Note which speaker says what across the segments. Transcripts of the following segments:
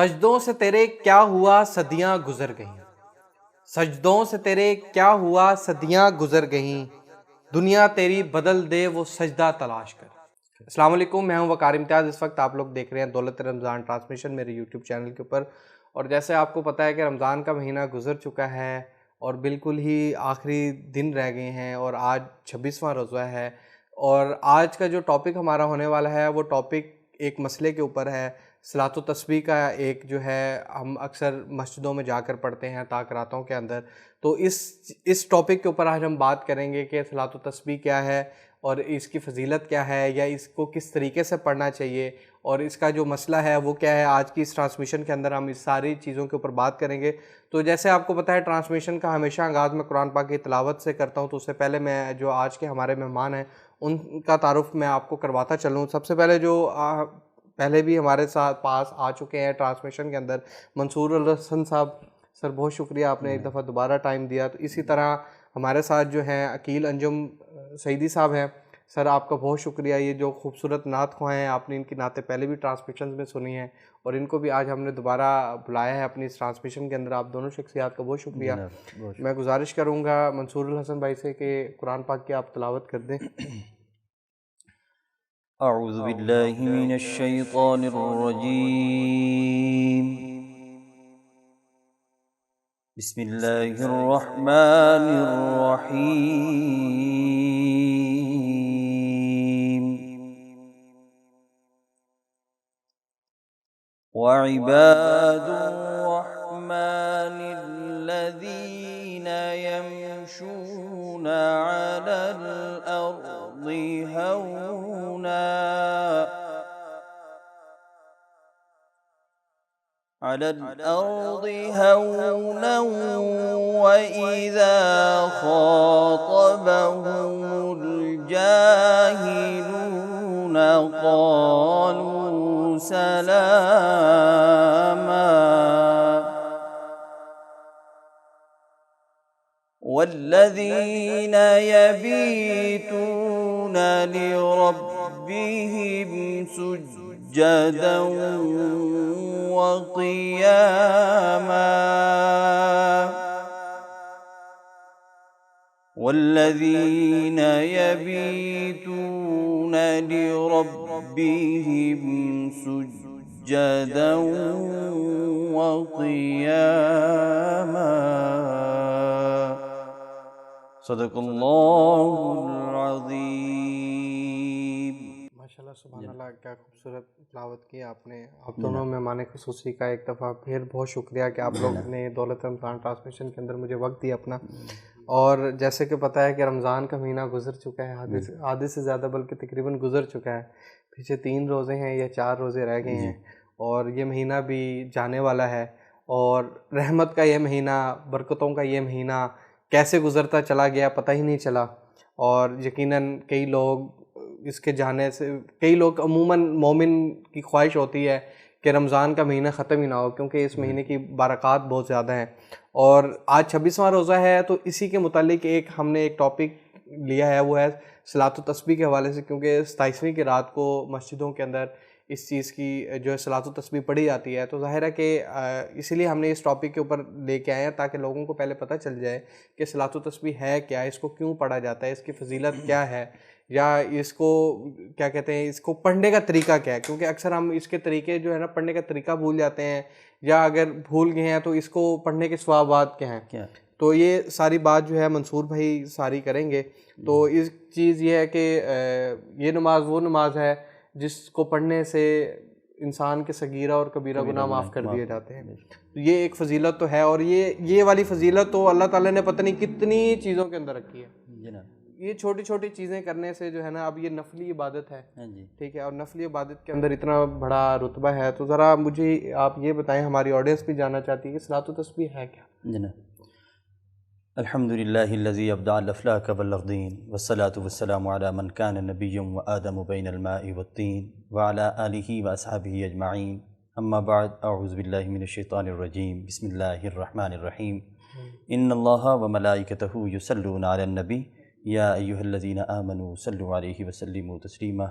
Speaker 1: سجدوں سے تیرے کیا ہوا صدیاں گزر گئیں، سجدوں سے تیرے کیا ہوا صدیاں گزر گئیں، دنیا تیری بدل دے وہ سجدہ تلاش کر۔ السلام علیکم، میں ہوں وقار امتیاز۔ اس وقت آپ لوگ دیکھ رہے ہیں دولت رمضان ٹرانسمیشن میرے یوٹیوب چینل کے اوپر، اور جیسے آپ کو پتہ ہے کہ رمضان کا مہینہ گزر چکا ہے اور بالکل ہی آخری دن رہ گئے ہیں، اور آج 26واں روزہ ہے، اور آج کا جو ٹاپک ہمارا ہونے والا ہے وہ ٹاپک ایک مسئلے کے اوپر ہے، صلاۃ و تسبیح کا۔ ایک جو ہے ہم اکثر مسجدوں میں جا کر پڑھتے ہیں تاکراتوں کے اندر، تو اس ٹاپک کے اوپر آج ہم بات کریں گے کہ صلاۃ و تسبیح کیا ہے اور اس کی فضیلت کیا ہے، یا اس کو کس طریقے سے پڑھنا چاہیے، اور اس کا جو مسئلہ ہے وہ کیا ہے۔ آج کی اس ٹرانسمیشن کے اندر ہم اس ساری چیزوں کے اوپر بات کریں گے۔ تو جیسے آپ کو پتہ ہے ٹرانسمیشن کا ہمیشہ آغاز میں قرآن پاک کی تلاوت سے کرتا ہوں، تو اس سے پہلے میں جو آج کے ہمارے مہمان ہیں ان کا تعارف میں آپ کو کرواتا چلوں۔ سب سے پہلے جو پہلے بھی ہمارے ساتھ پاس آ چکے ہیں ٹرانسمیشن کے اندر، منصور الحسن صاحب، سر بہت شکریہ، آپ نے ایک دفعہ دوبارہ ٹائم دیا۔ تو اسی طرح ہمارے ساتھ جو ہیں عقیل انجم سعیدی صاحب ہیں، سر آپ کا بہت شکریہ۔ یہ جو خوبصورت نعت خواں ہیں، آپ نے ان کی نعتیں پہلے بھی ٹرانسمیشن میں سنی ہیں، اور ان کو بھی آج ہم نے دوبارہ بلایا ہے اپنی اس ٹرانسمیشن کے اندر۔ آپ دونوں شخصیات کا بہت شکریہ۔ میں گزارش کروں گا منصور الحسن بھائی سے کہ قرآن پاک کی آپ تلاوت کر دیں۔
Speaker 2: اعوذ باللہ من الشیطان الرجیم، بسم اللہ الرحمن الرحیم، وعباد الرحمن الذین یمشون علی الارض هونا وإذا خاطبهم الجاهلون قالوا سلاما والذين يبيتون لربهم سجدا وقياما والذين يبيتون لربهم سجدا وقياما صدق اللہ العظیم۔
Speaker 1: ماشاءاللہ، سبحان اللہ، کیا خوبصورت تلاوت کی آپ نے۔ آپ دونوں مہمان خصوصی کا ایک دفعہ پھر بہت شکریہ کہ آپ لوگ نے دولت رمضان ٹرانسمیشن کے اندر مجھے وقت دیا اپنا۔ اور جیسے کہ پتہ ہے کہ رمضان کا مہینہ گزر چکا ہے، آدھے سے زیادہ بلکہ تقریباً گزر چکا ہے، پیچھے 3 روزے ہیں یا 4 روزے رہ گئے ہیں، اور یہ مہینہ بھی جانے والا ہے، اور رحمت کا یہ مہینہ، برکتوں کا یہ مہینہ کیسے گزرتا چلا گیا پتہ ہی نہیں چلا۔ اور یقیناً کئی لوگ اس کے جانے سے، کئی لوگ عموماً مومن کی خواہش ہوتی ہے کہ رمضان کا مہینہ ختم ہی نہ ہو، کیونکہ اس مہینے کی برکات بہت زیادہ ہیں۔ اور آج 26واں روزہ ہے، تو اسی کے متعلق ہم نے ایک ٹاپک لیا ہے، وہ ہے صلاۃ و تسبیح کے حوالے سے، کیونکہ 27ویں کی رات کو مسجدوں کے اندر اس چیز کی جو ہے صلاۃ و تسبیح پڑھی جاتی ہے۔ تو ظاہر ہے کہ اسی لیے ہم نے اس ٹاپک کے اوپر لے کے آئے ہیں، تاکہ لوگوں کو پہلے پتہ چل جائے کہ صلاۃ و تسبیح ہے کیا، اس کو کیوں پڑھا جاتا ہے، اس کی فضیلت کیا ہے، یا اس کو کیا کہتے ہیں، اس کو پڑھنے کا طریقہ کیا ہے، کیونکہ اکثر ہم اس کے طریقے جو ہے نا، پڑھنے کا طریقہ بھول جاتے ہیں، یا اگر بھول گئے ہیں تو اس کو پڑھنے کے ثوابات کیا ہیں۔ تو یہ ساری بات جو ہے منصور بھائی ساری کریں گے۔ تو اس چیز یہ ہے کہ یہ نماز وہ نماز ہے جس کو پڑھنے سے انسان کے صغیرہ اور کبیرہ گناہ معاف کر دیے جاتے ہیں۔ تو یہ ایک فضیلت تو ہے، اور یہ والی فضیلت تو اللہ تعالیٰ نے پتہ نہیں کتنی چیزوں کے اندر رکھی ہے۔ یہ چھوٹی چھوٹی چیزیں کرنے سے جو ہے نا، اب یہ نفلی عبادت ہے، ٹھیک ہے، اور نفلی عبادت کے اندر اتنا بڑا رتبہ ہے۔ تو ذرا مجھے آپ یہ بتائیں، ہماری آڈینس بھی جاننا چاہتی ہے کہ صلاۃ و تسبیح ہے کیا؟
Speaker 2: الحمد للہ الذی ابدع الافلاک والارضین والصلاة والسلام علی من کان نبی وآدم بین الماء والطین وعلی آلہ واصحابہ اجمعین، اما بعد، اعوذ باللہ من الشیطان الرجیم، بسم اللہ الرحمن الرحیم۔ ان اللہ وملائکتہ یصلون علی النبی یا ایہا الذین آمنوا صلوا علیہ وسلموا تسلیما۔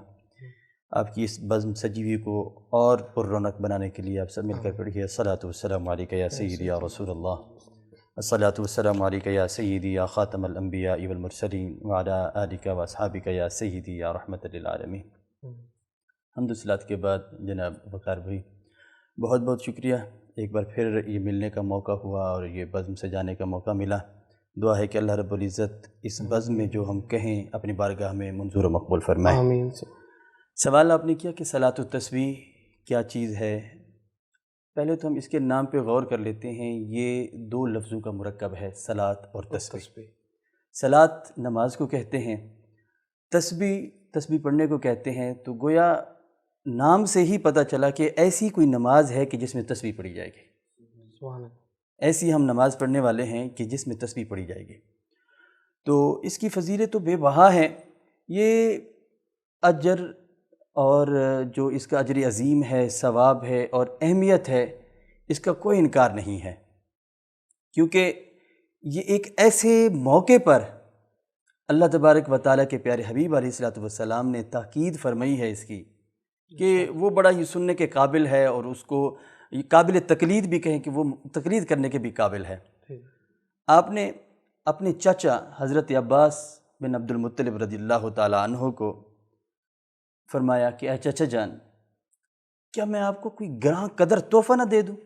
Speaker 2: آپ کی اس بزم سجی ہوئی کو اور پر رونق بنانے کے لیے آپ سب مل کر پڑھیے الصلاۃ والسلام علیک یا سیدی یا رسول اللہ، الصلاۃ والسلام علیک یا سیدی یا خاتم الانبیاء والمرسلین وعلی آلک و اصحابک یا سیدی یا رحمت للعالمین۔ حمد و صلات کے بعد جناب وقار بھائی بہت بہت شکریہ، ایک بار پھر یہ ملنے کا موقع ہوا اور یہ بزم سجانے کا موقع ملا۔ دعا ہے کہ اللہ رب العزت اس بزم میں جو ہم کہیں اپنی بارگاہ میں منظور و مقبول فرمائے۔
Speaker 1: آمین۔
Speaker 2: سوال آپ نے کیا کہ صلاۃ التسبیح کیا چیز ہے؟ پہلے تو ہم اس کے نام پہ غور کر لیتے ہیں۔ یہ دو لفظوں کا مرکب ہے، صلاۃ اور تسبیح۔ صلاۃ نماز کو کہتے ہیں، تسبیح پڑھنے کو کہتے ہیں، تو گویا نام سے ہی پتہ چلا کہ ایسی کوئی نماز ہے کہ جس میں تسبیح پڑھی جائے گی۔
Speaker 1: سبحان اللہ۔
Speaker 2: ایسی ہم نماز پڑھنے والے ہیں کہ جس میں تسبیح پڑھی جائے گی۔ تو اس کی فضیلت تو بے بہا ہے، یہ اجر اور جو اس کا اجر عظیم ہے، ثواب ہے اور اہمیت ہے، اس کا کوئی انکار نہیں ہے، کیونکہ یہ ایک ایسے موقع پر اللہ تبارک و تعالیٰ کے پیارے حبیب علیہ الصلوۃ والسلام نے تاکید فرمائی ہے اس کی، کہ وہ بڑا ہی سننے کے قابل ہے اور اس کو قابل تقلید بھی کہیں کہ وہ تقلید کرنے کے بھی قابل ہے۔ آپ نے اپنے چچا حضرت عباس بن عبد المطلب رضی اللہ تعالیٰ عنہ کو فرمایا کہ اے چچا جان، کیا میں آپ کو کوئی گراں قدر تحفہ نہ دے دوں؟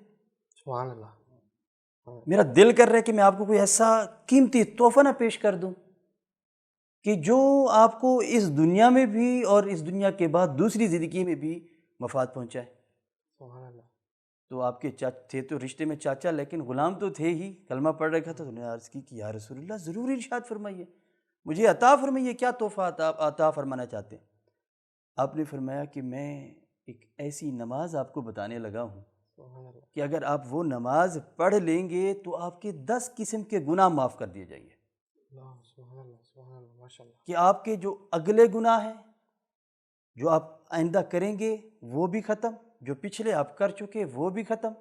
Speaker 1: سبحان اللہ۔
Speaker 2: میرا دل کر رہا ہے کہ میں آپ کو کوئی ایسا قیمتی تحفہ نہ پیش کر دوں کہ جو آپ کو اس دنیا میں بھی اور اس دنیا کے بعد دوسری زندگی میں بھی مفاد پہنچائے۔
Speaker 1: سبحان اللہ۔
Speaker 2: تو آپ کے تھے تو رشتے میں چاچا، لیکن غلام تو تھے ہی، کلمہ پڑھ رکھا تھا۔ تو انہوں نے عرض کی کہ یا رسول اللہ ضرور ارشاد فرمائیے، مجھے عطا فرمائیے، کیا تحفہ عطا فرمانا چاہتے ہیں؟ آپ نے فرمایا کہ میں ایک ایسی نماز آپ کو بتانے لگا ہوں کہ اگر آپ وہ نماز پڑھ لیں گے تو آپ کے 10 قسم کے گناہ معاف کر دیے جائیں گے۔ کہ آپ کے جو اگلے گناہ ہیں جو آپ آئندہ کریں گے وہ بھی ختم، جو پچھلے آپ کر چکے وہ بھی ختم،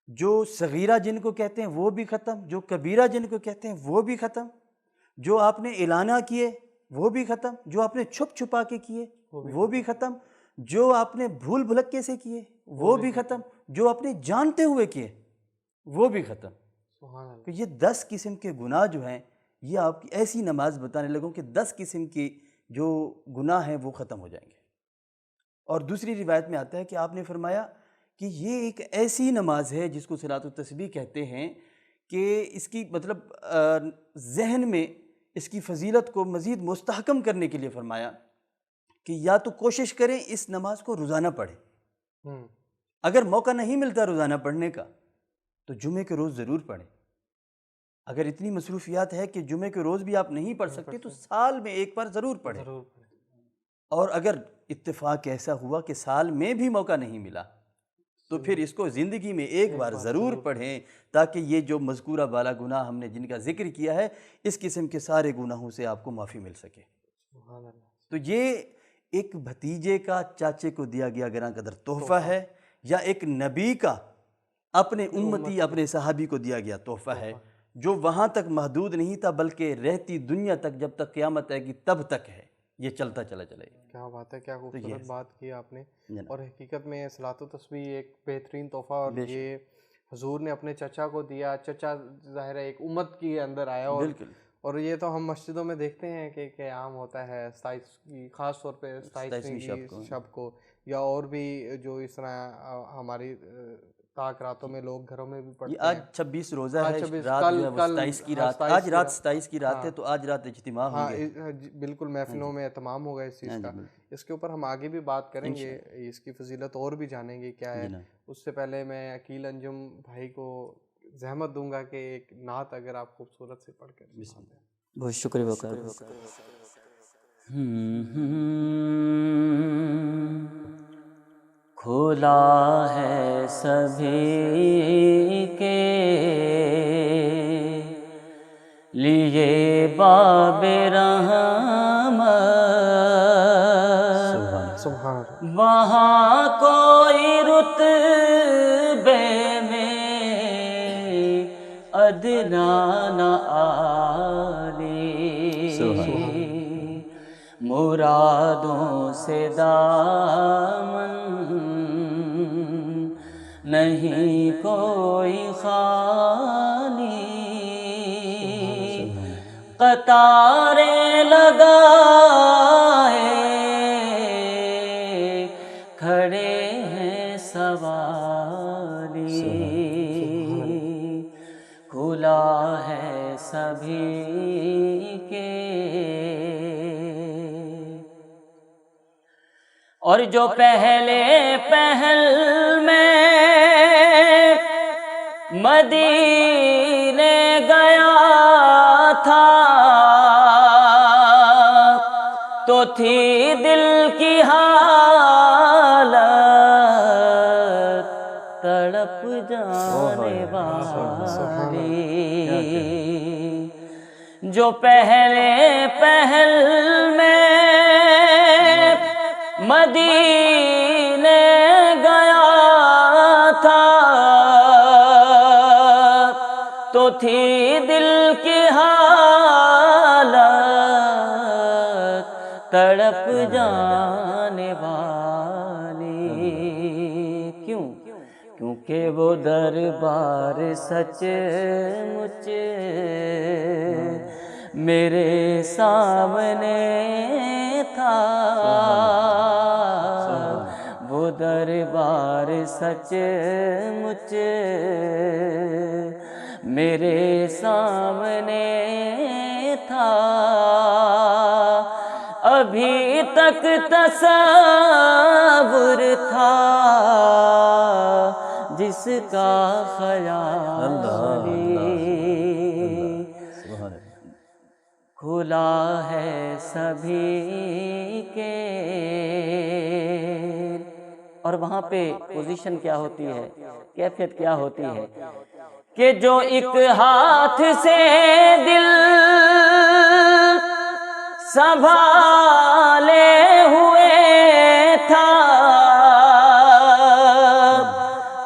Speaker 2: جو صغیرہ جن کو کہتے ہیں وہ بھی ختم، جو کبیرہ جن کو کہتے ہیں وہ بھی ختم، جو آپ نے اعلانہ کیے وہ بھی ختم، جو آپ نے چھپ چھپا کے کیے وہ بھی ختم، جو آپ نے بھول بھلکے سے کیے وہ بھی ختم، جو آپ نے جانتے ہوئے کیے وہ بھی ختم۔ تو یہ 10 قسم کے گناہ جو ہیں، یہ آپ کی ایسی نماز بتانے لگوں کہ 10 قسم کی جو گناہ ہیں وہ ختم ہو جائیں گے۔ اور دوسری روایت میں آتا ہے کہ آپ نے فرمایا کہ یہ ایک ایسی نماز ہے جس کو صلاۃ التسبیح کہتے ہیں کہ اس کی مطلب ذہن میں اس کی فضیلت کو مزید مستحکم کرنے کے لیے فرمایا کہ یا تو کوشش کریں اس نماز کو روزانہ پڑھیں، اگر موقع نہیں ملتا روزانہ پڑھنے کا تو جمعے کے روز ضرور پڑھیں۔ اگر اتنی مصروفیات ہے کہ جمعے کے روز بھی آپ نہیں پڑھ سکتے تو سال میں ایک بار ضرور پڑھیں۔ اور اگر اتفاق ایسا ہوا کہ سال میں بھی موقع نہیں ملا تو پھر اس کو زندگی میں ایک بار ضرور پڑھیں، تاکہ یہ جو مذکورہ بالا گناہ ہم نے جن کا ذکر کیا ہے اس قسم کے سارے گناہوں سے آپ کو معافی مل سکے۔ تو یہ ایک بھتیجے کا چاچے کو دیا گیا گراں قدر تحفہ ہے، یا ایک نبی کا اپنے امتی اپنے صحابی کو دیا گیا تحفہ ہے، جو وہاں تک محدود نہیں تھا بلکہ رہتی دنیا تک جب تک قیامت آئے گی تب تک ہے، یہ چلتا چلا جائے گا۔
Speaker 1: کیا بات ہے، کیا خوبصورت بات کی آپ نے۔ اور حقیقت میں صلاۃ التسبیح ایک بہترین تحفہ، اور یہ حضور نے اپنے چچا کو دیا۔ چچا ظاہر ہے ایک امت کے اندر آیا، اور یہ تو ہم مسجدوں میں دیکھتے ہیں کہ عام ہوتا ہے 27 کی، خاص طور پہ 27ویں شب کو، یا اور بھی جو اس طرح ہماری تاک راتوں میں لوگ گھروں میں بھی پڑھتے ہیں۔
Speaker 2: آج 26 روزہ ہے، رات جو ہے وہ 27 کی رات، آج رات 27 کی رات ہے، تو آج رات اجتماع ہوں گے۔
Speaker 1: بالکل، محفلوں میں اہتمام ہوگا اس چیز کا۔ اس کے اوپر ہم آگے بھی بات کریں گے، اس کی فضیلت اور بھی جانیں گے کیا ہے۔ اس سے پہلے میں عقیل انجم بھائی کو زحمت دوں گا کہ ایک نعت اگر آپ خوبصورت سے پڑھ کر۔
Speaker 3: بہت شکریہ وقار۔ کھولا ہے سبھی کے لیے باب رحمت، وہاں کوئی رتبے میں ادنیٰ نہ عالی، مرادوں سے دامن نہیں کوئی خالی، قطاریں لگائے کھڑے ہیں سوالی، کھلا ہے سبھی کے، اور جو پہلے پہل میں مدینے گیا تھا تو تھی دل کی حالت تڑپ جانے والی، جو پہلے پہل میں مدینے گیا تھا تو تھی دل کی حالت تڑپ جانے والی، کیونکہ وہ دربار سچ مچ میرے سامنے تھا، وہ دربار سچ مچ میرے سامنے تھا، ابھی تک تصور تھا جس کا خیالی، کھلا ہے سبھی کے، اور وہاں پہ پوزیشن کیا ہوتی ہے، کیفیت کیا ہوتی ہے کہ جو ایک ہاتھ سے دل سنبھالے ہوئے تھا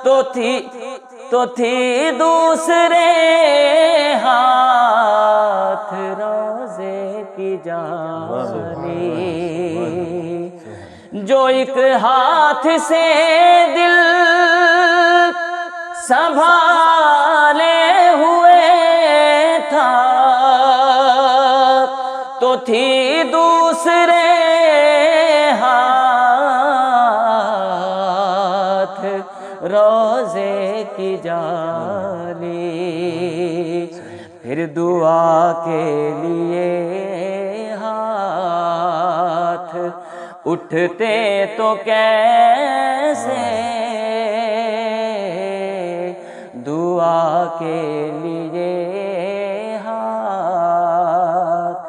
Speaker 3: تو تھی دوسرے ہاتھ روزے کی جالی، جو ایک ہاتھ سے دل سنبھالے ہوئے تھا تو تھی دوسرے ہاتھ روزے کی جالی، پھر دعا کے لیے ہاتھ اٹھتے تو کیسے، دعا کے لیے ہاتھ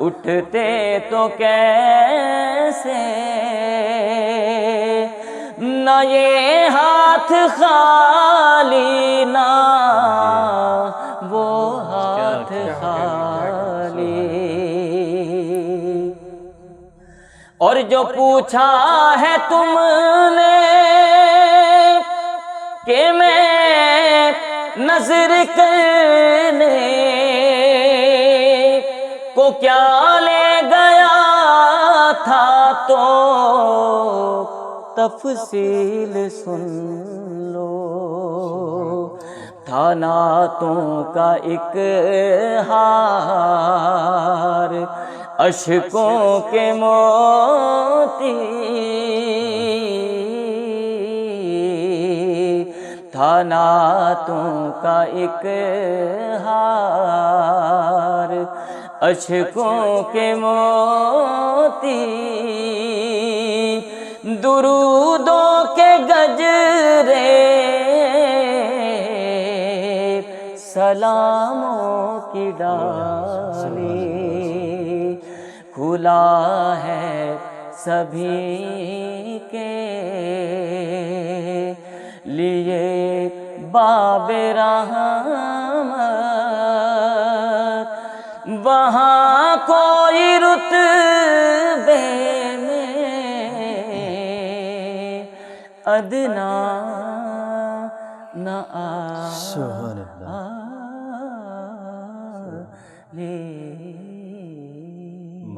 Speaker 3: اٹھتے تو کیسے، نہ یہ ہاتھ خالی نہ وہ ہاتھ خالی، اور جو پوچھا ہے تم نے کہ میں نظر کرنے کو کیا لے گیا تھا تو تفصیل سن لو، تھا نعتوں کا ایک ہار اشکوں کے موتی، تھا نعتوں کا ایک ہار اشکوں کے موتی، درودوں کے گجرے سلاموں کی ڈالی، کھلا ہے سبھی کے لیے باب رحمت، وہاں کوئی رتبے میں ادنا نہ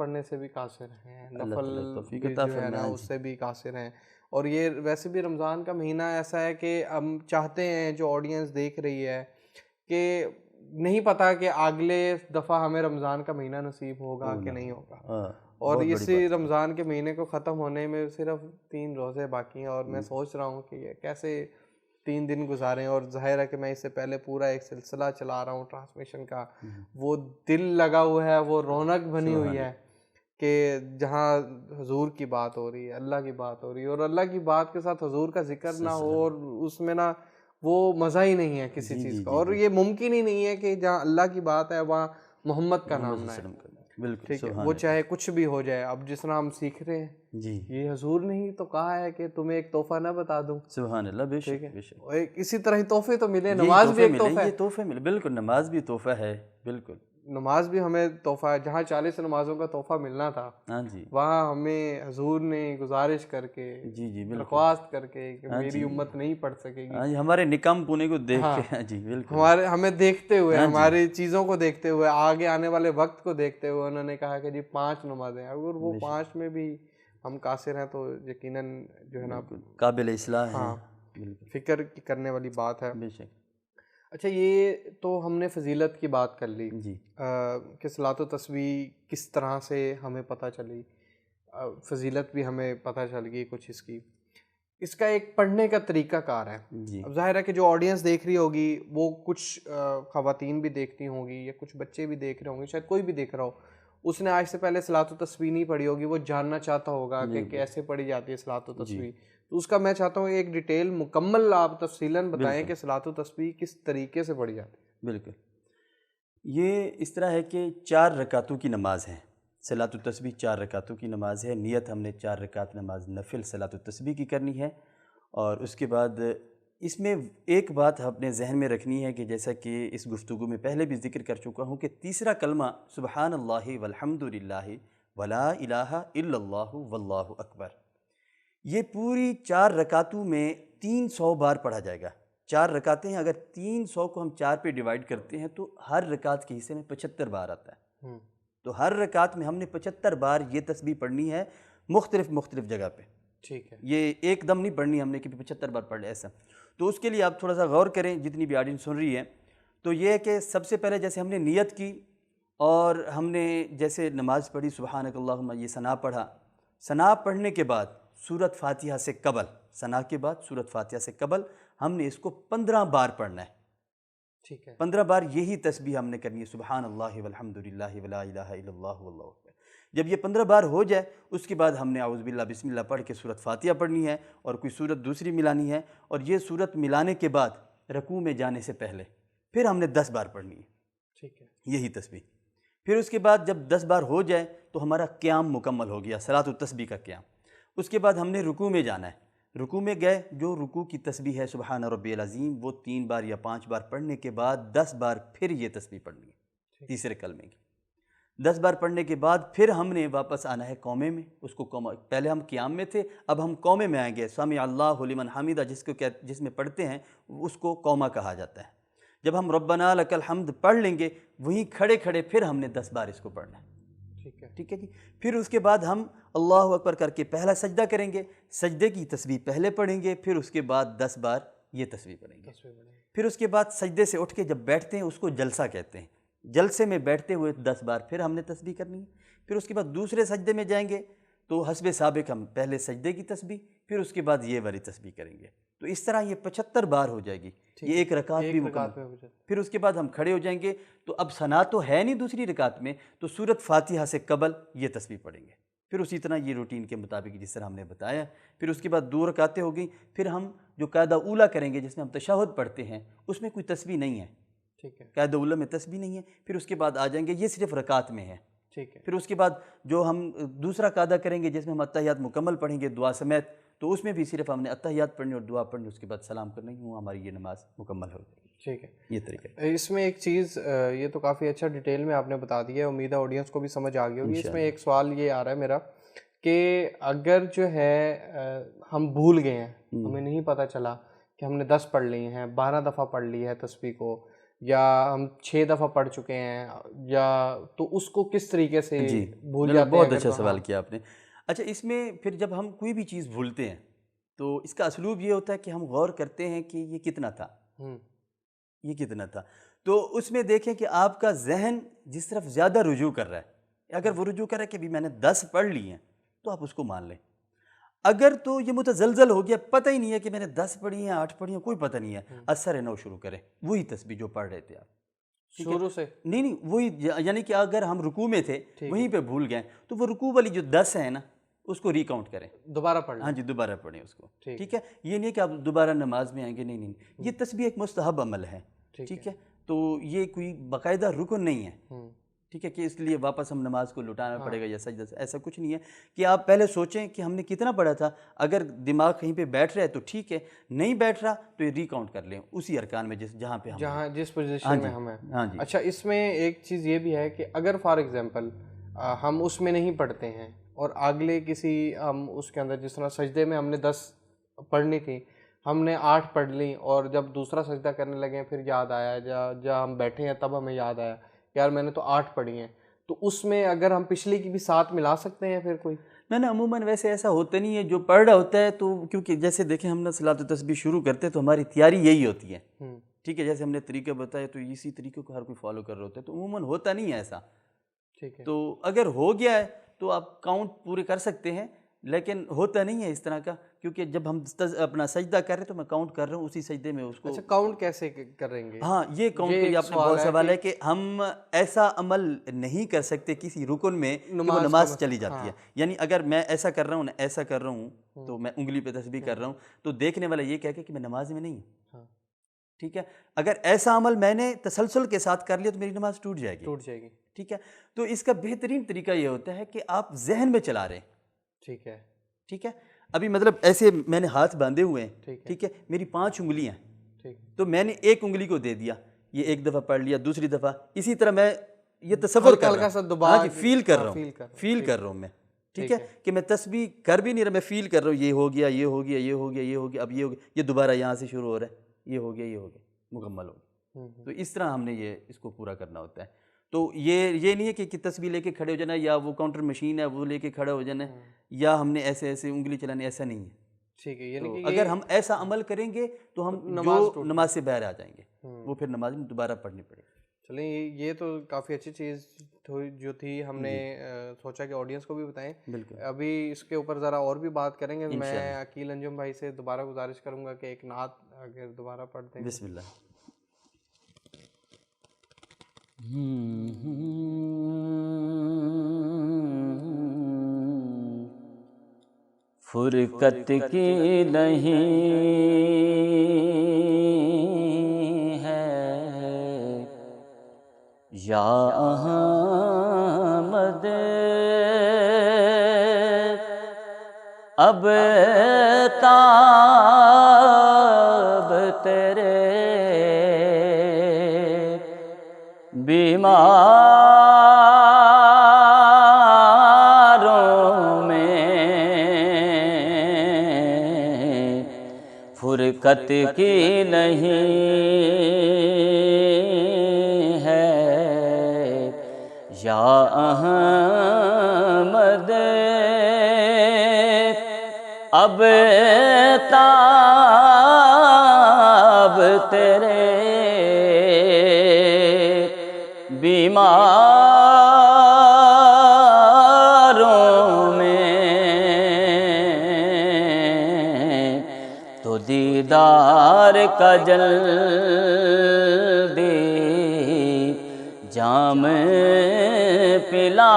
Speaker 1: پڑھنے سے بھی قاصر ہیں,
Speaker 2: اللہ
Speaker 1: نفل
Speaker 2: تعالیٰ توفیق
Speaker 1: بھی
Speaker 2: عطا
Speaker 1: جو ہے نا
Speaker 2: فرمائے.
Speaker 1: اس سے بھی قاصر ہیں. اور یہ ویسے بھی رمضان کا مہینہ ایسا ہے کہ ہم چاہتے ہیں, جو آڈینس دیکھ رہی ہے, کہ نہیں پتہ کہ اگلے دفعہ ہمیں رمضان کا مہینہ نصیب ہوگا کہ نہیں ہوگا. اور اسی رمضان کے مہینے کو ختم ہونے میں صرف 3 روزے باقی ہیں, اور میں سوچ رہا ہوں کہ یہ کیسے 3 دن گزاریں. اور ظاہر ہے کہ میں اس سے پہلے پورا ایک سلسلہ چلا رہا ہوں ٹرانسمیشن کا, وہ دل لگا ہوا ہے, وہ رونق بنی ہوئی ہے کہ جہاں حضور کی بات ہو رہی ہے, اللہ کی بات ہو رہی ہے, اور اللہ کی بات کے ساتھ حضور کا ذکر نہ ہو, اور اس میں نا وہ مزہ ہی نہیں ہے کسی چیز کا. اور یہ ممکن ہی نہیں ہے کہ جہاں اللہ کی بات ہے وہاں محمد کا نام نہ ہے.
Speaker 2: بالکل,
Speaker 1: ٹھیک ہے, وہ چاہے کچھ بھی ہو جائے. اب جس طرح ہم سیکھ رہے ہیں,
Speaker 2: جی
Speaker 1: یہ حضور نے ہی تو کہا ہے کہ تمہیں ایک تحفہ نہ بتا دوں.
Speaker 2: سبحان اللہ, بے شک بے شک.
Speaker 1: اسی طرح ہی تحفے تو ملے, نماز بھی ایک تحفہ ہے.
Speaker 2: یہ تحفے ملے, بالکل نماز بھی تحفہ ہے, بالکل
Speaker 1: نماز بھی ہمیں تحفہ ہے. جہاں 40 نمازوں کا تحفہ ملنا تھا,
Speaker 2: ہاں جی,
Speaker 1: وہاں ہمیں حضور نے گزارش کر کے,
Speaker 2: جی
Speaker 1: درخواست کر کے کہ میری امت نہیں پڑھ سکے گی,
Speaker 2: ہاں جی, ہمارے نکم پونے کو دیکھ کے, جی بالکل,
Speaker 1: ہمیں دیکھتے ہوئے, ہماری چیزوں کو دیکھتے ہوئے, آگے آنے والے وقت کو دیکھتے ہوئے انہوں نے کہا کہ جی 5 نمازیں. اگر وہ 5 میں بھی ہم قاصر ہیں تو یقیناً جو ہے نا
Speaker 2: قابل اصلاح ہیں.
Speaker 1: فکر کرنے والی بات ہے.
Speaker 2: بے شک.
Speaker 1: اچھا, یہ تو ہم نے فضیلت کی بات کر لی
Speaker 2: جی,
Speaker 1: کہ صلاۃ و تسبیح کس طرح سے ہمیں پتہ چلی, فضیلت بھی ہمیں پتہ چل گئی کچھ اس کی. اس کا ایک پڑھنے کا طریقہ کار ہے.
Speaker 2: جی,
Speaker 1: اب ظاہر ہے کہ جو آڈینس دیکھ رہی ہوگی وہ کچھ خواتین بھی دیکھتی ہوں گی, یا کچھ بچے بھی دیکھ رہے ہوں گے, شاید کوئی بھی دیکھ رہا ہو, اس نے آج سے پہلے صلاۃ و تسبیح نہیں پڑھی ہوگی, وہ جاننا چاہتا ہوگا کہ کیسے پڑھی جاتی ہے صلاۃ و تسبیح. تو اس کا میں چاہتا ہوں ایک ڈیٹیل مکمل آپ تفصیلاً بتائیں کہ صلاۃ و تسبیح کس طریقے سے پڑھی جاتی ہے.
Speaker 2: بالکل. یہ اس طرح ہے کہ 4 رکعتوں کی نماز ہے. صلاۃ التسبیح 4 رکعتوں کی نماز ہے. نیت ہم نے 4 رکعت نماز نفل صلاۃ التسبیح کی کرنی ہے. اور اس کے بعد اس میں ایک بات اپنے ذہن میں رکھنی ہے کہ جیسا کہ اس گفتگو میں پہلے بھی ذکر کر چکا ہوں کہ تیسرا کلمہ سبحان اللہ والحمد للہ ولا الہ الا اللہ واللہ اکبر, یہ پوری 4 رکعتوں میں 300 بار پڑھا جائے گا. 4 رکعتیں ہیں, اگر 300 کو ہم 4 پہ ڈیوائیڈ کرتے ہیں تو ہر رکعت کے حصے میں 75 بار آتا ہے. تو ہر رکعت میں ہم نے 75 بار یہ تسبیح پڑھنی ہے, مختلف جگہ پہ.
Speaker 1: ٹھیک ہے,
Speaker 2: یہ ایک دم نہیں پڑھنی ہم نے کہ 75 بار پڑھ لے ایسا. تو اس کے لیے آپ تھوڑا سا غور کریں, جتنی بھی آڈینس سن رہی ہے. تو یہ ہے کہ سب سے پہلے جیسے ہم نے نیت کی اور ہم نے جیسے نماز پڑھی سبحانک اللہم, یہ ثنا پڑھا. ثنا پڑھنے کے بعد سورۃ فاتحہ سے قبل, ثنا کے بعد سورۃ فاتحہ سے قبل ہم نے اس کو 15 بار پڑھنا ہے.
Speaker 1: ٹھیک ہے,
Speaker 2: 15 بار یہی تسبیح ہم نے کرنی ہے, سبحان اللہ والحمد للہ ولا الہ الا اللہ واللہ اکبر. جب یہ 15 بار ہو جائے اس کے بعد ہم نے اعوذ باللہ بسم اللہ پڑھ کے سورۃ فاتحہ پڑھنی ہے, اور کوئی سورت دوسری ملانی ہے. اور یہ سورت ملانے کے بعد رکوع میں جانے سے پہلے پھر ہم نے 10 بار پڑھنی ہے.
Speaker 1: ٹھیک ہے,
Speaker 2: یہی تسبیح. پھر اس کے بعد جب 10 بار ہو جائے تو ہمارا قیام مکمل ہو گیا, صلاۃ التسبیح کا قیام. اس کے بعد ہم نے رکوع میں جانا ہے. رکوع میں گئے, جو رکوع کی تسبیح ہے سبحان ربی العظیم, وہ 3 بار یا 5 بار پڑھنے کے بعد 10 بار پھر یہ تسبیح پڑھنی ہے تیسرے کلمے کی. 10 بار پڑھنے کے بعد پھر ہم نے واپس آنا ہے قومے میں. اس کو قومہ, پہلے ہم قیام میں تھے, اب ہم قومے میں آئیں گے. سمع اللہ لمن حمیدہ جس میں پڑھتے ہیں اس کو قومہ کہا جاتا ہے. جب ہم ربنا لک الحمد پڑھ لیں گے, وہیں کھڑے کھڑے پھر ہم نے 10 بار اس کو پڑھنا ہے. ٹھیک ہے جی. پھر اس کے بعد ہم اللہ اکبر کر کے پہلا سجدہ کریں گے, سجدے کی تسبیح پہلے پڑھیں گے, پھر اس کے بعد 10 بار یہ تسبیح پڑھیں گے. پھر اس کے بعد سجدے سے اٹھ کے جب بیٹھتے ہیں اس کو جلسہ کہتے ہیں. جلسے میں بیٹھتے ہوئے 10 بار پھر ہم نے تسبیح کرنی ہے. پھر اس کے بعد دوسرے سجدے میں جائیں گے تو حسب سابق ہم پہلے سجدے کی تسبیح, پھر اس کے بعد یہ والی تسبیح کریں گے. تو اس طرح یہ 75 بار ہو جائے گی. یہ ایک رکعت بھی مکمل. پھر اس کے بعد ہم کھڑے ہو جائیں گے, تو اب ثنا تو ہے نہیں دوسری رکعت میں, تو سورۃ فاتحہ سے قبل یہ تسبیح پڑھیں گے. پھر اسی طرح یہ روٹین کے مطابق جس طرح ہم نے بتایا. پھر اس کے بعد 2 رکعتیں ہو گئیں. پھر ہم جو قاعدہ اولیٰ کریں گے جس میں ہم تشہد پڑھتے ہیں, اس میں کوئی تسبیح نہیں ہے.
Speaker 1: ٹھیک ہے,
Speaker 2: قاعدہ اولیٰ میں تسبیح نہیں ہے. پھر اس کے بعد آ جائیں گے, یہ صرف رکعت میں ہے.
Speaker 1: ٹھیک ہے.
Speaker 2: پھر اس کے بعد جو ہم دوسرا قاعدہ کریں گے جس میں ہم اتحیات مکمل پڑھیں گے دعا سمیت, تو اس میں بھی صرف ہم نے اتحیات پڑھنی اور دعا پڑھنی, اس کے بعد سلام کرنا, ہوں ہماری یہ نماز مکمل ہو جائے گی.
Speaker 1: ٹھیک ہے,
Speaker 2: یہ طریقہ ہے.
Speaker 1: اس میں ایک چیز, یہ تو کافی اچھا ڈیٹیل میں آپ نے بتا دیا ہے, امید ہے آڈینس کو بھی سمجھ آ گئی ہوگی. اس میں ایک سوال یہ آ رہا ہے میرا کہ اگر جو ہے ہم بھول گئے ہیں, ہمیں نہیں پتہ چلا کہ ہم نے 10 پڑھ لی ہیں, 12 دفعہ پڑھ لی ہے تسبیح کو, یا ہم 6 دفعہ پڑھ چکے ہیں یا تو اس کو کس طریقے سے
Speaker 2: جی
Speaker 1: بھول جاتے ہیں؟
Speaker 2: بہت اچھا سوال کیا آپ نے. اچھا اس میں پھر جب ہم کوئی بھی چیز بھولتے ہیں تو اس کا اسلوب یہ ہوتا ہے کہ ہم غور کرتے ہیں کہ یہ کتنا تھا، یہ کتنا تھا. تو اس میں دیکھیں کہ آپ کا ذہن جس طرف زیادہ رجوع کر رہا ہے، اگر وہ رجوع کر رہا ہے کہ بھی میں نے 10 پڑھ لی ہیں تو آپ اس کو مان لیں. اگر تو یہ متزلزل ہو گیا، پتہ ہی نہیں ہے کہ میں نے 10 پڑھی ہیں 8 پڑھی ہیں، کوئی پتہ نہیں ہے، اثر نو شروع کریں وہی تسبیح جو پڑھ رہے تھے آپ
Speaker 1: شروع سے.
Speaker 2: نہیں وہی، یعنی کہ اگر ہم رکوع میں تھے وہیں پہ بھول گئے تو وہ رکوع والی جو 10 ہیں نا اس کو ریکاؤنٹ کریں،
Speaker 1: دوبارہ پڑھ لیں.
Speaker 2: ہاں جی دوبارہ پڑھیں اس کو. ٹھیک ہے، یہ نہیں کہ آپ دوبارہ نماز میں آئیں گے، نہیں، یہ تسبیح ایک مستحب عمل ہے. ٹھیک ہے، تو یہ کوئی باقاعدہ رکن نہیں ہے. ٹھیک ہے کہ اس لیے واپس ہم نماز کو لٹانا پڑے گا یا سجدہ، ایسا کچھ نہیں ہے. کہ آپ پہلے سوچیں کہ ہم نے کتنا پڑھا تھا، اگر دماغ کہیں پہ بیٹھ رہا ہے تو ٹھیک ہے، نہیں بیٹھ رہا تو یہ ریکاؤنٹ کر لیں اسی ارکان میں جہاں پہ ہم
Speaker 1: جس پوزیشن میں ہم ہیں.
Speaker 2: ہاں جی.
Speaker 1: اچھا اس میں ایک چیز یہ بھی ہے کہ اگر فار ایگزامپل ہم اس میں نہیں پڑھتے ہیں اور اگلے کسی ہم اس کے اندر جس طرح سجدے میں ہم نے 10 پڑھنی تھی، ہم نے 8 پڑھ لیں اور جب دوسرا سجدہ کرنے لگے پھر یاد آیا، جب ہم بیٹھے ہیں تب ہمیں یاد آیا یار میں نے تو 8 پڑھی ہیں، تو اس میں اگر ہم پچھلی کی بھی ساتھ ملا سکتے ہیں پھر کوئی؟
Speaker 2: میں عموماً ویسے ایسا ہوتا نہیں ہے. جو پڑھ رہا ہوتا ہے تو کیونکہ جیسے دیکھیں ہم نے صلاۃ و تسبیح شروع کرتے ہیں تو ہماری تیاری یہی ہوتی ہے. ٹھیک ہے، جیسے ہم نے طریقہ بتایا تو اسی طریقے کو ہر کوئی فالو کر رہا ہوتا ہے، تو عموماً ہوتا نہیں ہے ایسا.
Speaker 1: ٹھیک ہے،
Speaker 2: تو اگر ہو گیا ہے تو آپ کاؤنٹ پورے کر سکتے ہیں، لیکن ہوتا نہیں ہے اس طرح کا. کیونکہ جب ہم اپنا سجدہ کر رہے ہیں تو میں کاؤنٹ کر رہا ہوں اسی سجدے میں اس کو.
Speaker 1: اچھا کاؤنٹ کیسے کریں گے؟
Speaker 2: ہاں یہ کاؤنٹ کے لیے آپ نے بہت سوال ہے کہ ہم ایسا عمل نہیں کر سکتے کسی رکن میں کہ وہ نماز چلی جاتی ہے. یعنی اگر میں ایسا کر رہا ہوں ایسا کر رہا ہوں تو میں انگلی پہ تسبیح کر رہا ہوں تو دیکھنے والا یہ کہے کہ میں نماز میں نہیں ہوں. ٹھیک ہے، اگر ایسا عمل میں نے تسلسل کے ساتھ کر لیا تو میری نماز ٹوٹ جائے گی. ٹھیک ہے، تو اس کا بہترین طریقہ یہ ہوتا ہے کہ آپ ذہن میں چلا رہے ہیں. ٹھیک ہے، ابھی مطلب ایسے میں نے ہاتھ باندھے ہوئے ہیں. ٹھیک ہے، میری 5 انگلیاں ہیں تو میں نے ایک انگلی کو دے دیا، یہ ایک دفعہ پڑھ لیا، دوسری دفعہ اسی طرح میں یہ تصور کر رہا ہوں. ہاں جی، فیل کر رہا ہوں میں. ٹھیک ہے کہ میں تسبیح کر بھی نہیں رہا، میں فیل کر رہا ہوں یہ ہو گیا یہ ہو گیا یہ ہو گیا یہ ہو گیا، اب یہ ہو گیا، یہ دوبارہ یہاں سے شروع ہو رہا ہے، یہ ہو گیا یہ ہو گیا، مکمل ہو گیا. تو اس طرح ہم نے یہ اس کو پورا کرنا ہوتا ہے. تو یہ نہیں ہے کہ تسبیح لے کے کھڑے ہو جانا یا وہ کاؤنٹر مشین ہے وہ لے کے کھڑا ہو جانا یا ہم نے ایسے انگلی چلانی، ایسا نہیں ہے.
Speaker 1: ٹھیک ہے، یعنی کہ
Speaker 2: اگر ہم ایسا عمل کریں گے تو ہم جو نماز سے باہر آ جائیں گے وہ پھر نماز میں دوبارہ پڑھنی پڑے گی.
Speaker 1: چلیں یہ تو کافی اچھی چیز جو تھی، ہم نے سوچا کہ آڈینس کو بھی بتائیں.
Speaker 2: بالکل،
Speaker 1: ابھی اس کے اوپر ذرا اور بھی بات کریں گے. میں عقیل انجم بھائی سے دوبارہ گزارش کروں گا کہ ایک نعت اگر دوبارہ پڑھ دیں.
Speaker 2: بسم اللہ.
Speaker 3: فرقت کی نہیں ہے یا احمد اب تاب تیرے بیماروں میں فرقت کی نہیں ہے یا احمد اب تاب تیرے بیماروں میں تو دیدار کا جلدی جام پلا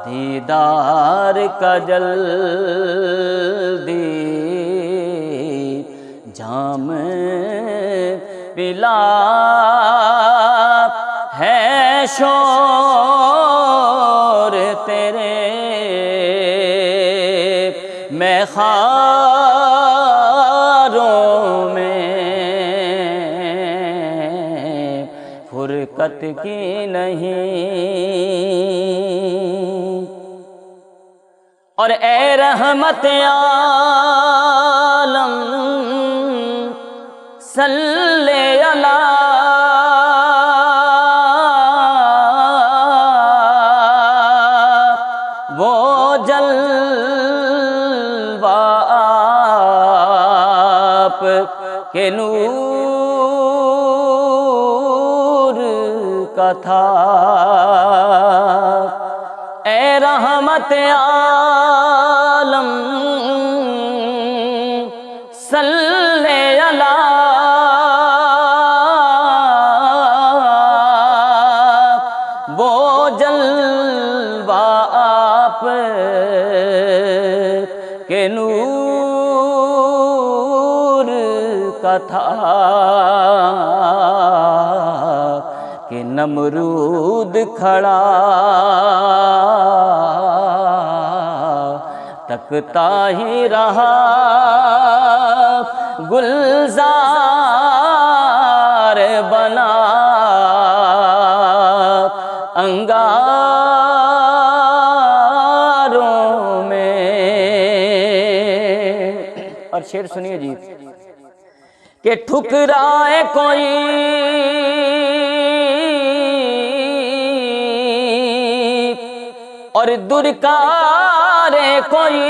Speaker 3: دیدار کا جلدی جام پلا ہے شور تیرے میں خاروں میں فرقت کی نہیں. اور اے رحمت عالم صلی علی وہ جلوہ آپ کے نور کا تھا، اے رحمت عالم صلی علی وہ جلوہ آپ کے نور کا تھا کہ نمرود کھڑا تکتا ہی رہا، گلزار بنا انگاروں میں۔ اور شعر سنیے جی کہ ٹھکرائے کوئی اور درکارے کوئی،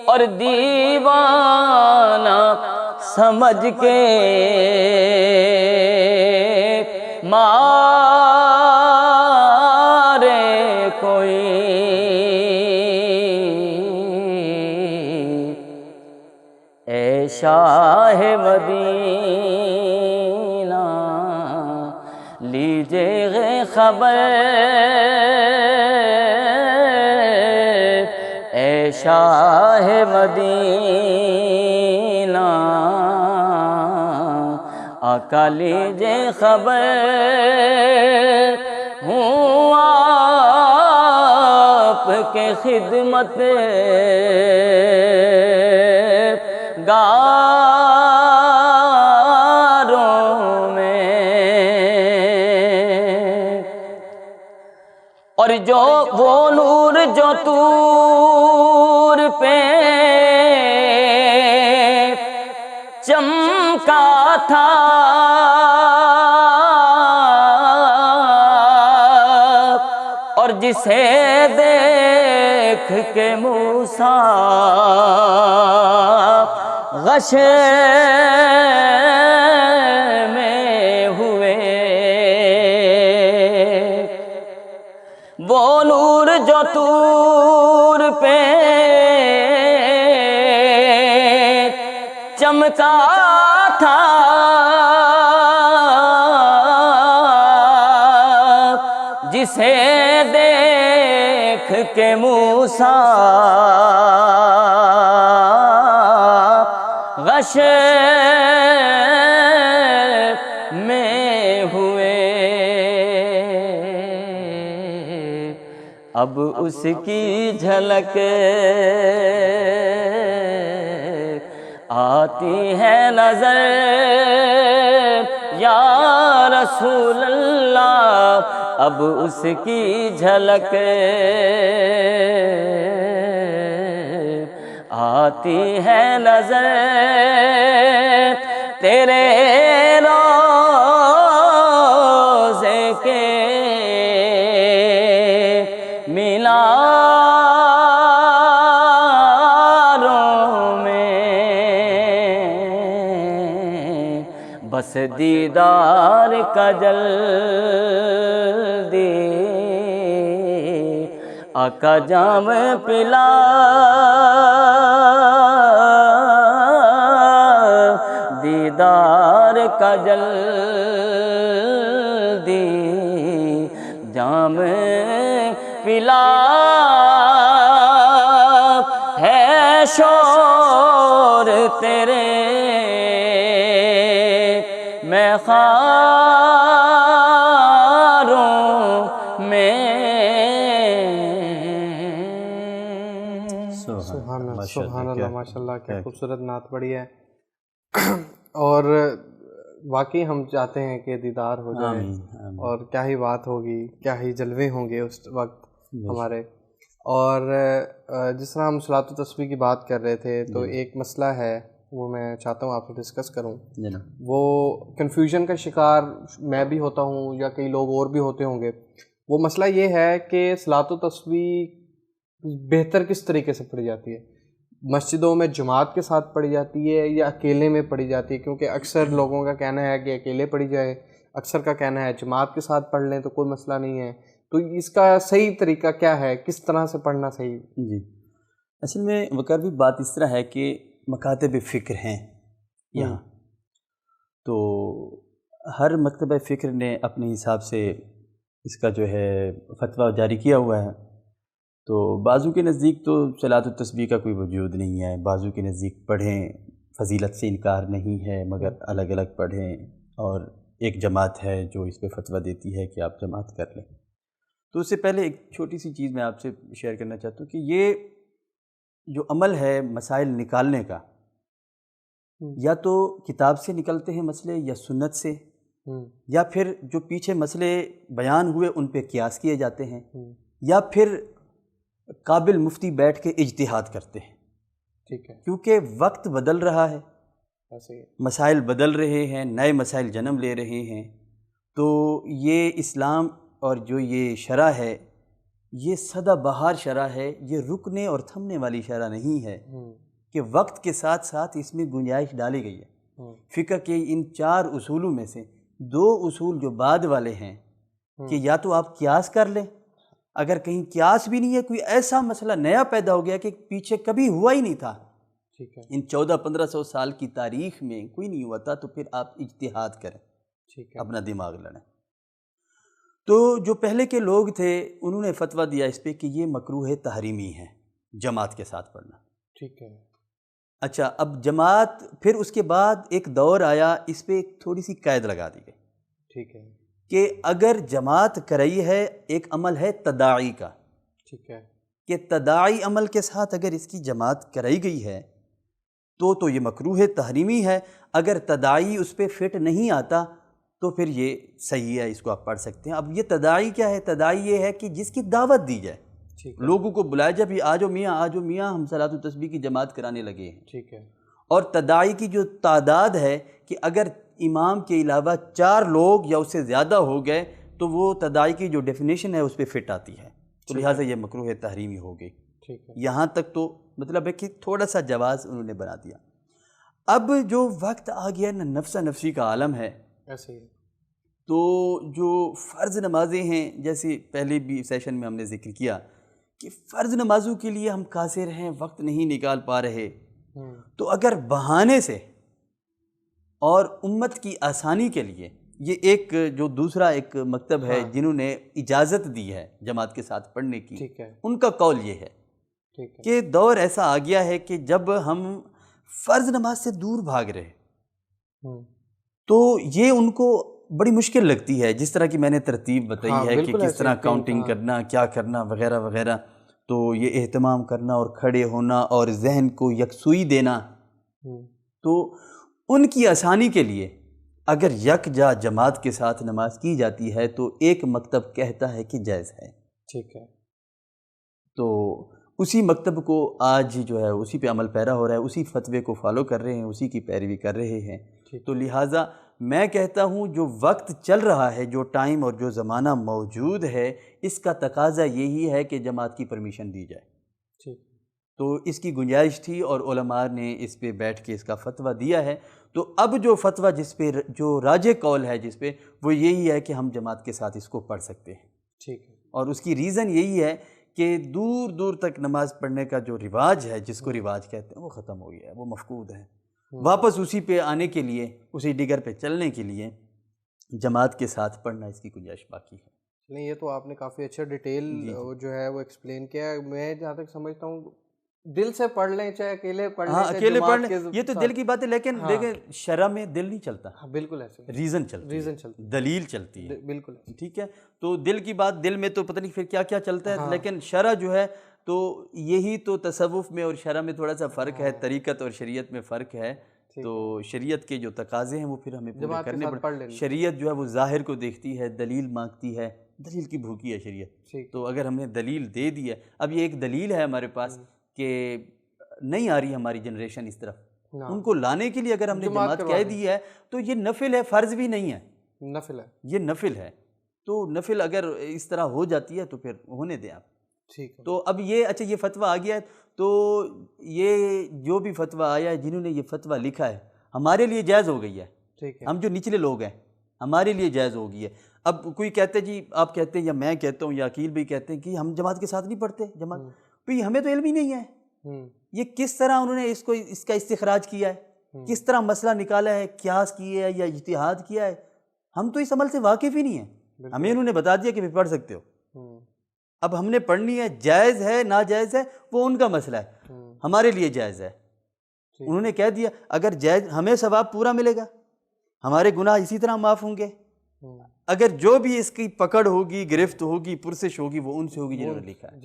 Speaker 3: اور دیوانہ سمجھ کے مارے کوئی، اے شاہ مدینہ لیجئے خبر، اے شاہ مدینہ آقا لیجئے خبر، ہوں آپ کے خدمت گاروں میں، اور جو وہ نور جو طور پہ چمکا تھا، اور جسے دیکھ کے موسیٰ غش میں ہوئے، وہ نور جو طور پہ چمکا تھا، جسے دیکھ کے موسیٰ غش میں ہوئے، اب اس کی جھلک آتی ہے نظر، یا رسول اللہ اب اس کی جھلک آتی ہے نظر، تیرے روضے کے میناروں میں، بس دیدار کا جلدی آقا جام پلا، دیدار کا جلدی جام پلا، ہے شور تیرے میں خاروں میں۔
Speaker 1: سبحان اللہ، سبحان اللہ، ماشاء اللہ، کیا خوبصورت نعت پڑھی ہے۔ اور واقعی ہم چاہتے ہیں کہ دیدار ہو جائے، اور کیا ہی بات ہوگی، کیا ہی جلوے ہوں گے اس وقت ہمارے۔ اور جس طرح ہم صلاۃ و تسبیح کی بات کر رہے تھے تو ایک مسئلہ ہے وہ میں چاہتا ہوں آپ سے ڈسکس کروں. وہ کنفیوژن کا شکار میں بھی ہوتا ہوں یا کئی لوگ اور بھی ہوتے ہوں گے. وہ مسئلہ یہ ہے کہ صلاۃ و تسبیح بہتر کس طریقے سے پڑھی جاتی ہے؟ مسجدوں میں جماعت کے ساتھ پڑھی جاتی ہے یا اکیلے میں پڑھی جاتی ہے؟ کیونکہ اکثر لوگوں کا کہنا ہے کہ اکیلے پڑھی جائے، اکثر کا کہنا ہے جماعت کے ساتھ پڑھ لیں تو کوئی مسئلہ نہیں ہے. تو اس کا صحیح طریقہ کیا ہے؟ کس طرح سے پڑھنا صحیح؟
Speaker 2: جی اصل میں وقار بھی بات اس طرح ہے کہ مکاتب فکر ہیں یہاں، تو ہر مکتبہ فکر نے اپنے حساب سے اس کا جو ہے فتویٰ جاری کیا ہوا ہے. تو بعضوں کے نزدیک تو صلاۃ التسبیح کا کوئی وجود نہیں ہے، بعضوں کے نزدیک پڑھیں، فضیلت سے انکار نہیں ہے مگر الگ الگ پڑھیں، اور ایک جماعت ہے جو اس پہ فتویٰ دیتی ہے کہ آپ جماعت کر لیں. تو اس سے پہلے ایک چھوٹی سی چیز میں آپ سے شیئر کرنا چاہتا ہوں کہ یہ جو عمل ہے مسائل نکالنے کا، یا تو کتاب سے نکلتے ہیں مسئلے یا سنت سے، یا پھر جو پیچھے مسئلے بیان ہوئے ان پہ قیاس کیے جاتے ہیں، یا پھر قابل مفتی بیٹھ کے اجتہاد کرتے ہیں.
Speaker 1: ٹھیک ہے،
Speaker 2: کیونکہ وقت بدل رہا ہے، مسائل بدل رہے ہیں، نئے مسائل جنم لے رہے ہیں. تو یہ اسلام اور جو یہ شرع ہے یہ سدا بہار شرع ہے، یہ رکنے اور تھمنے والی شرع نہیں ہے کہ وقت کے ساتھ ساتھ اس میں گنجائش ڈالی گئی ہے. فقہ کے ان 4 اصولوں میں سے 2 اصول جو بعد والے ہیں کہ یا تو آپ قیاس کر لیں، اگر کہیں قیاس بھی نہیں ہے، کوئی ایسا مسئلہ نیا پیدا ہو گیا کہ پیچھے کبھی ہوا ہی نہیں تھا،
Speaker 1: ٹھیک ہے،
Speaker 2: ان 1400-1500 سال کی تاریخ میں کوئی نہیں ہوا تھا، تو پھر آپ اجتہاد کریں،
Speaker 1: ٹھیک ہے،
Speaker 2: اپنا دماغ لڑیں. تو جو پہلے کے لوگ تھے انہوں نے فتویٰ دیا اس پہ کہ یہ مکروہ تحریمی ہے جماعت کے ساتھ پڑھنا.
Speaker 1: ٹھیک ہے.
Speaker 2: اچھا، اب جماعت پھر اس کے بعد ایک دور آیا، اس پہ ایک تھوڑی سی قید لگا دی گئی.
Speaker 1: ٹھیک ہے
Speaker 2: کہ اگر جماعت کرائی ہے، ایک عمل ہے تداعی کا،
Speaker 1: ٹھیک ہے،
Speaker 2: کہ تداعی عمل کے ساتھ اگر اس کی جماعت کرائی گئی ہے تو یہ مکروہ تحریمی ہے. اگر تداعی اس پہ فٹ نہیں آتا تو پھر یہ صحیح ہے، اس کو آپ پڑھ سکتے ہیں. اب یہ تداعی کیا ہے؟ تداعی یہ ہے کہ جس کی دعوت دی جائے، لوگوں کو بلایا جائے، بھی آجو میاں آجو میاں ہم صلاۃ التسبیح کی جماعت کرانے لگے ہیں.
Speaker 1: ٹھیک ہے.
Speaker 2: اور تداعی کی جو تعداد ہے کہ اگر امام کے علاوہ 4 لوگ یا اس سے زیادہ ہو گئے تو وہ تداعی کی جو ڈیفینیشن ہے اس پہ فٹ آتی ہے، تو لہٰذا یہ مکروہ تحریمی ہو گئی.
Speaker 1: ٹھیک ہے،
Speaker 2: یہاں تک تو مطلب ہے کہ تھوڑا سا جواز انہوں نے بنا دیا. اب جو وقت آ گیا نا نفسا نفسی کا عالم ہے،
Speaker 1: ایسے ہی
Speaker 2: تو جو فرض نمازیں ہیں، جیسے پہلے بھی سیشن میں ہم نے ذکر کیا کہ فرض نمازوں کے لیے ہم قاصر ہیں، وقت نہیں نکال پا رہے. تو اگر بہانے سے اور امت کی آسانی کے لیے، یہ ایک جو دوسرا ایک مکتب ہے جنہوں نے اجازت دی ہے جماعت کے ساتھ پڑھنے کی،
Speaker 1: ٹھیک ہے،
Speaker 2: ان کا قول یہ ہے
Speaker 1: ٹھیک ہے،
Speaker 2: کہ دور ایسا آ گیا ہے کہ جب ہم فرض نماز سے دور بھاگ رہے تو یہ ان کو بڑی مشکل لگتی ہے، جس طرح کی میں نے ترتیب بتائی ہے کہ کس طرح کاؤنٹنگ کرنا، کیا کرنا وغیرہ وغیرہ. تو یہ اہتمام کرنا اور کھڑے ہونا اور ذہن کو یکسوئی دینا، تو ان کی آسانی کے لیے اگر یکجا جماعت کے ساتھ نماز کی جاتی ہے تو ایک مکتب کہتا ہے کہ جائز ہے.
Speaker 1: ٹھیک ہے.
Speaker 2: تو اسی مکتب کو آج جو ہے اسی پہ عمل پیرا ہو رہا ہے، اسی فتوے کو فالو کر رہے ہیں، اسی کی پیروی کر رہے ہیں. تو لہٰذا میں کہتا ہوں جو وقت چل رہا ہے، جو ٹائم اور جو زمانہ موجود ہے، اس کا تقاضا یہی ہے کہ جماعت کی پرمیشن دی جائے. تو اس کی گنجائش تھی اور علماء نے اس پہ بیٹھ کے اس کا فتویٰ دیا ہے. تو اب جو فتویٰ جس پہ جو راجح قول ہے جس پہ، وہ یہی ہے کہ ہم جماعت کے ساتھ اس کو پڑھ سکتے ہیں.
Speaker 1: ٹھیک ہے.
Speaker 2: اور اس کی ریزن یہی ہے کہ دور دور تک نماز پڑھنے کا جو رواج ہے، جس کو رواج کہتے ہیں، وہ ختم ہو گیا ہے، وہ مفقود ہے. واپس اسی پہ آنے کے لیے، اسی ڈگر پہ چلنے کے لیے جماعت کے ساتھ پڑھنا اس کی گنجائش باقی ہے.
Speaker 1: نہیں، یہ تو آپ نے کافی اچھا ڈیٹیل جو ہے وہ ایکسپلین کیا ہے. میں جہاں تک سمجھتا ہوں دل سے پڑھ لیں چاہے اکیلے پڑھ لیں.
Speaker 2: ہاں اکیلے پڑھ لیں، یہ تو دل کی بات ہے، لیکن دیکھیں شرع میں دل نہیں چلتا.
Speaker 1: بالکل ایسے
Speaker 2: ریزن چلتی ہے، دلیل چلتی ہے.
Speaker 1: بالکل
Speaker 2: ٹھیک ہے. تو دل کی بات، دل میں تو پتہ نہیں پھر کیا کیا چلتا ہے، لیکن شرع جو ہے تو یہی تو تصوف میں اور شرع میں تھوڑا سا فرق ہے، طریقت اور شریعت میں فرق ہے. تو شریعت کے جو تقاضے ہیں وہ پھر ہمیں پورے کرنے پڑیں. شریعت جو ہے وہ ظاہر کو دیکھتی ہے، دلیل مانگتی ہے. دلیل کی بھوکی ہے شریعت.
Speaker 1: ٹھیک.
Speaker 2: تو اگر ہم نے دلیل دے دی ہے, اب یہ ایک دلیل ہے ہمارے پاس کہ نہیں آ رہی ہماری جنریشن اس طرف, ان کو لانے کے لیے اگر ہم نے جماعت کہہ دی ہے تو یہ نفل ہے, فرض بھی نہیں ہے,
Speaker 1: نفل ہے,
Speaker 2: یہ نفل ہے. تو نفل اگر اس طرح ہو جاتی ہے تو پھر ہونے دیں آپ.
Speaker 1: ٹھیک ہے.
Speaker 2: تو اب یہ اچھا یہ فتویٰ آ گیا ہے, تو یہ جو بھی فتویٰ آیا ہے, جنہوں نے یہ فتویٰ لکھا ہے, ہمارے لیے جائز ہو گئی ہے.
Speaker 1: ٹھیک ہے.
Speaker 2: ہم جو نچلے لوگ ہیں ہمارے لیے جائز ہو گئی ہے. اب کوئی کہتے جی, آپ کہتے ہیں یا میں کہتا ہوں یا عقیل بھی کہتے ہیں کہ ہم جماعت کے ساتھ نہیں پڑھتے, جماعت بھئی ہمیں تو علم ہی نہیں ہے یہ کس طرح انہوں نے اس کا استخراج کیا ہے, کس طرح مسئلہ نکالا ہے, قیاس کیا ہے یا اجتہاد کیا ہے, ہم تو اس عمل سے واقف ہی نہیں ہیں. ہمیں انہوں نے بتا دیا کہ بھی پڑھ سکتے ہو. اب ہم نے پڑھنی ہے, جائز ہے ناجائز ہے وہ ان کا مسئلہ ہے, ہمارے لیے جائز ہے. انہوں نے کہہ دیا اگر جائز, ہمیں ثواب پورا ملے گا, ہمارے گناہ اسی طرح معاف ہوں گے. اگر جو بھی اس کی پکڑ ہوگی, گرفت ہوگی, پرسش ہوگی, وہ ان سے ہوگی جنہوں نے لکھا ہے.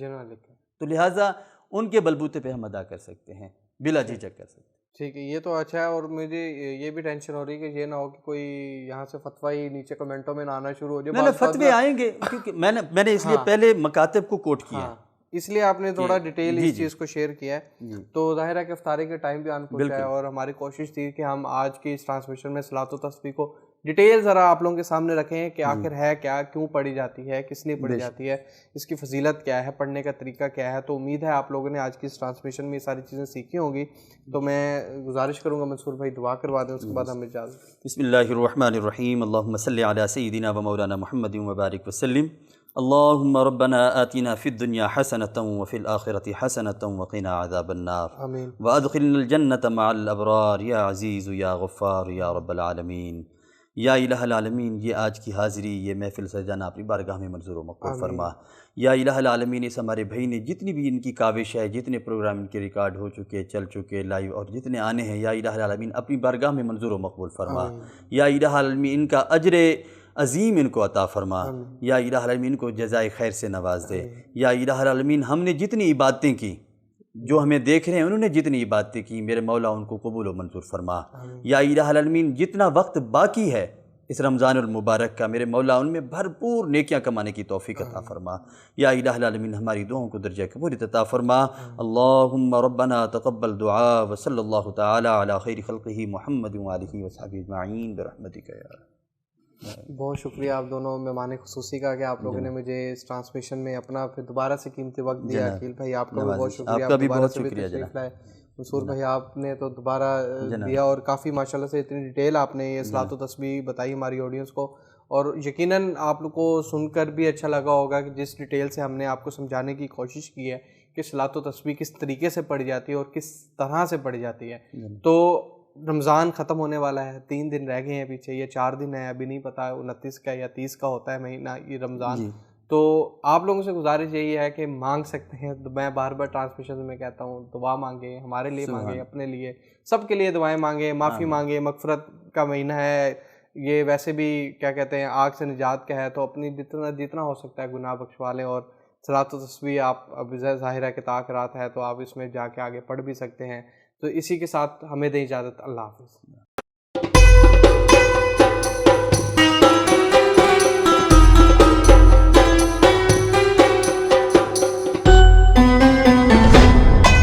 Speaker 2: تو لہٰذا ان کے بلبوتے پہ ہم ادا کر سکتے ہیں, بلا جھجک کر سکتے ہیں.
Speaker 1: ٹھیک ہے, یہ تو اچھا ہے. اور مجھے یہ بھی ٹینشن ہو رہی ہے کہ یہ نہ ہو کہ کوئی یہاں سے فتویٰ ہی نیچے کمنٹوں میں نہ آنا شروع ہو جائے.
Speaker 2: نہیں, فتوے آئیں گے, کیونکہ میں نے اس لیے پہلے مکاتب کو کوٹ کیا ہے,
Speaker 1: اس لیے آپ نے تھوڑا ڈیٹیل اس چیز کو شیئر کیا ہے. تو ظاہر ہے کہ افطاری کے ٹائم بھی آن پہنچا ہے, اور ہماری کوشش تھی کہ ہم آج کی اس ٹرانسمیشن میں صلاۃ و تسبیح کو ڈیٹیل ذرا آپ لوگوں کے سامنے رکھیں کہ آخر ہے کیا, کیوں پڑھی جاتی ہے, کس لیے پڑھی جاتی ہے, اس کی فضیلت کیا ہے, پڑھنے کا طریقہ کیا ہے. تو امید ہے آپ لوگوں نے آج کی اس ٹرانسمیشن میں یہ ساری چیزیں سیکھی ہوں گی. تو میں گزارش کروں گا منصور بھائی دعا کروا دیں, اس کے بعد ہم اجازت.
Speaker 2: بسم اللہ الرحمن الرحیم. اللہم صلی علی سیدنا و مولانا محمد وبارک وسلم. اللہم ربنا آتنا فی الدنیا حسنة وفی الآخرة حسنة وقنا عذاب النار.
Speaker 1: آمین.
Speaker 2: وادخلنا الجنة مع الابرار یا عزیز یا غفار یا رب العالمین. یا الہ العالمین, یہ آج کی حاضری, یہ محفل سجانا اپنی بارگاہ میں منظور و مقبول فرما. یا الہ العالمین, اس ہمارے بھائی نے جتنی بھی ان کی کاوش ہے, جتنے پروگرام ان کے ریکارڈ ہو چکے, چل چکے لائیو, اور جتنے آنے ہیں, یا الہ العالمین اپنی بارگاہ میں منظور و مقبول فرما. یا الہ العالمین, ان کا اجر عظیم ان کو عطا فرما. یا الہ العالمین, ان کو جزائے خیر سے نواز دے. یا الہ العالمین, ہم نے جتنی عبادتیں کی, جو ہمیں دیکھ رہے ہیں انہوں نے جتنی عبادتیں کی, میرے مولا ان کو قبول و منظور فرما. یا الہ العالمین, جتنا وقت باقی ہے اس رمضان المبارک کا, میرے مولا ان میں بھرپور نیکیاں کمانے کی توفیق عطا فرما. یا الہ العالمین, ہماری دعاؤں کو درجہ قبولیت عطا فرما. اللہم ربنا تقبل دعا, وصلی اللہ تعالی علی خیر خلقہ محمد وآلہ وصحبہ اجمعین برحمتک یا رب.
Speaker 1: بہت شکریہ آپ دونوں مہمان خصوصی کا کہ آپ لوگوں نے مجھے اس ٹرانسمیشن میں اپنا پھر دوبارہ سے قیمتی وقت دیا. عقیل بھائی آپ کا بھی بہت شکریہ,
Speaker 2: آپ کا بھی بہت شکریہ جناب.
Speaker 1: منصور بھائی آپ نے تو دوبارہ دیا, اور کافی ماشاءاللہ سے اتنی ڈیٹیل آپ نے یہ صلاۃ و تسبیح بتائی ہماری آڈینس کو, اور یقیناً آپ لوگ کو سن کر بھی اچھا لگا ہوگا کہ جس ڈیٹیل سے ہم نے آپ کو سمجھانے کی کوشش کی ہے کہ صلاۃ و تسبیح کس طریقے سے پڑھی جاتی ہے اور کس طرح سے پڑھی جاتی ہے. تو رمضان ختم ہونے والا ہے, 3 دن رہ گئے ہیں پیچھے, یہ 4 دن ہے, ابھی نہیں پتا 29 کا یا 30 کا ہوتا ہے مہینہ یہ رمضان. تو آپ لوگوں سے گزارش یہی ہے کہ مانگ سکتے ہیں, میں بار بار ٹرانسمیشن میں کہتا ہوں, دعا مانگیں, ہمارے لیے مانگیں, اپنے لیے, سب کے لیے دعائیں مانگیں, معافی مانگیں. مغفرت کا مہینہ ہے یہ, ویسے بھی کیا کہتے ہیں آگ سے نجات کا ہے, تو اپنی جتنا ہو سکتا ہے گناہ بخشوا لیں. اور صلاۃ و تسبیح آپ اب ظاہر ہے کہ طاق رات ہے تو آپ اس میں جا کے آگے پڑھ بھی سکتے ہیں. تو اسی کے ساتھ ہمیں دیں اجازت, اللہ حافظ.